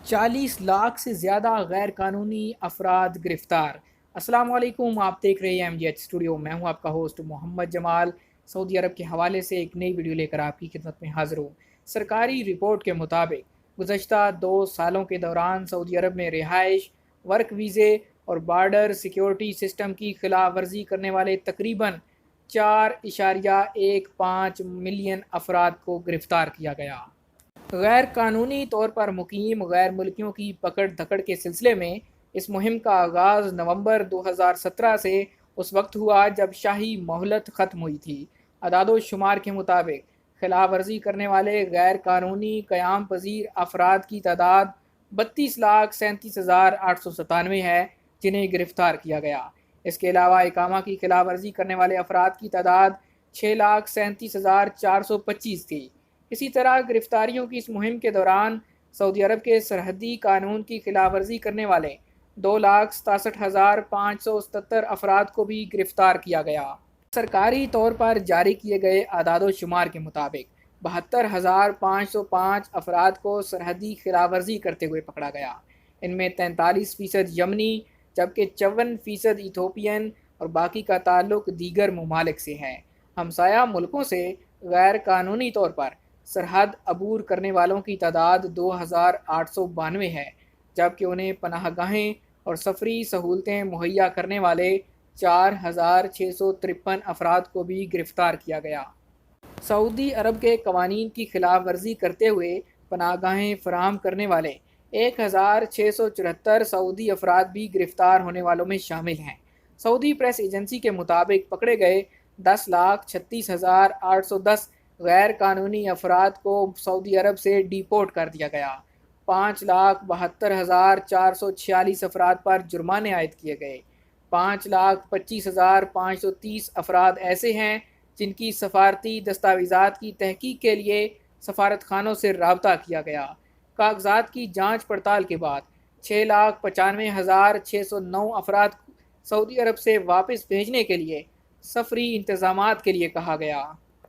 40 لاکھ سے زیادہ غیر قانونی افراد گرفتار۔ السلام علیکم، آپ دیکھ رہے ہیں MGH اسٹوڈیو۔ میں ہوں آپ کا ہوسٹ محمد جمال۔ سعودی عرب کے حوالے سے ایک نئی ویڈیو لے کر آپ کی خدمت میں حاضر ہوں۔ سرکاری رپورٹ کے مطابق گزشتہ 2 سالوں کے دوران سعودی عرب میں رہائش، ورک ویزے اور بارڈر سیکیورٹی سسٹم کی خلاف ورزی کرنے والے تقریباً 4.15 ملین افراد کو گرفتار کیا گیا۔ غیر قانونی طور پر مقیم غیر ملکیوں کی پکڑ دھکڑ کے سلسلے میں اس مہم کا آغاز نومبر 2017 سے اس وقت ہوا جب شاہی مہلت ختم ہوئی تھی۔ اعداد و شمار کے مطابق خلاف ورزی کرنے والے غیر قانونی قیام پذیر افراد کی تعداد 32,37,897 ہے جنہیں گرفتار کیا گیا۔ اس کے علاوہ اقامہ کی خلاف ورزی کرنے والے افراد کی تعداد 6,37,425 تھی۔ اسی طرح گرفتاریوں کی اس مہم کے دوران سعودی عرب کے سرحدی قانون کی خلاف ورزی کرنے والے 2,67,577 افراد کو بھی گرفتار کیا گیا۔ سرکاری طور پر جاری کیے گئے اعداد و شمار کے مطابق 72,505 افراد کو سرحدی خلاف ورزی کرتے ہوئے پکڑا گیا۔ ان میں 43% یمنی جبکہ 54% ایتھوپین اور باقی کا تعلق دیگر ممالک سے ہے۔ ہمسایہ ملکوں سے غیر قانونی طور پر سرحد عبور کرنے والوں کی تعداد 2,892 ہے، جبکہ انہیں پناہ گاہیں اور سفری سہولتیں مہیا کرنے والے 4,653 افراد کو بھی گرفتار کیا گیا۔ سعودی عرب کے قوانین کی خلاف ورزی کرتے ہوئے پناہ گاہیں فراہم کرنے والے 1,674 سعودی افراد بھی گرفتار ہونے والوں میں شامل ہیں۔ سعودی پریس ایجنسی کے مطابق پکڑے گئے 10,36,810 غیر قانونی افراد کو سعودی عرب سے ڈیپورٹ کر دیا گیا۔ 5,72,446 افراد پر جرمانے عائد کیے گئے۔ 5,25,530 افراد ایسے ہیں جن کی سفارتی دستاویزات کی تحقیق کے لیے سفارت خانوں سے رابطہ کیا گیا۔ کاغذات کی جانچ پڑتال کے بعد 6,95,609 افراد سعودی عرب سے واپس بھیجنے کے لیے سفری انتظامات کے لیے کہا گیا۔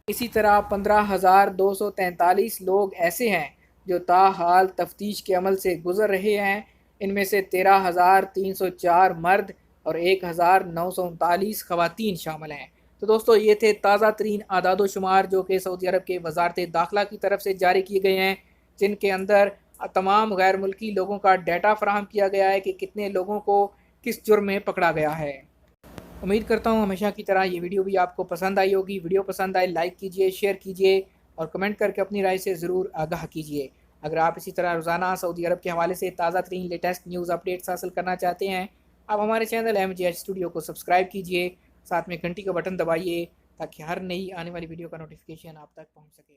اسی طرح 15,243 لوگ ایسے ہیں جو تاحال تفتیش کے عمل سے گزر رہے ہیں۔ ان میں سے 13,304 مرد اور 1,939 خواتین شامل ہیں۔ تو دوستو، یہ تھے تازہ ترین اعداد و شمار جو کہ سعودی عرب کے وزارت داخلہ کی طرف سے جاری کیے گئے ہیں، جن کے اندر تمام غیر ملکی لوگوں کا ڈیٹا فراہم کیا گیا ہے کہ کتنے لوگوں کو کس جرم میں پکڑا گیا ہے۔ امید کرتا ہوں ہمیشہ کی طرح یہ ویڈیو بھی آپ کو پسند آئی ہوگی۔ ویڈیو پسند آئے لائک کیجئے، شیئر کیجئے اور کمنٹ کر کے اپنی رائے سے ضرور آگاہ کیجئے۔ اگر آپ اسی طرح روزانہ سعودی عرب کے حوالے سے تازہ ترین لیٹسٹ نیوز اپڈیٹس حاصل کرنا چاہتے ہیں، آپ ہمارے چینل MGH اسٹوڈیو کو سبسکرائب کیجئے، ساتھ میں گھنٹی کا بٹن دبائیے تاکہ ہر نئی آنے والی ویڈیو کا نوٹیفیکیشن آپ تک پہنچ سکے۔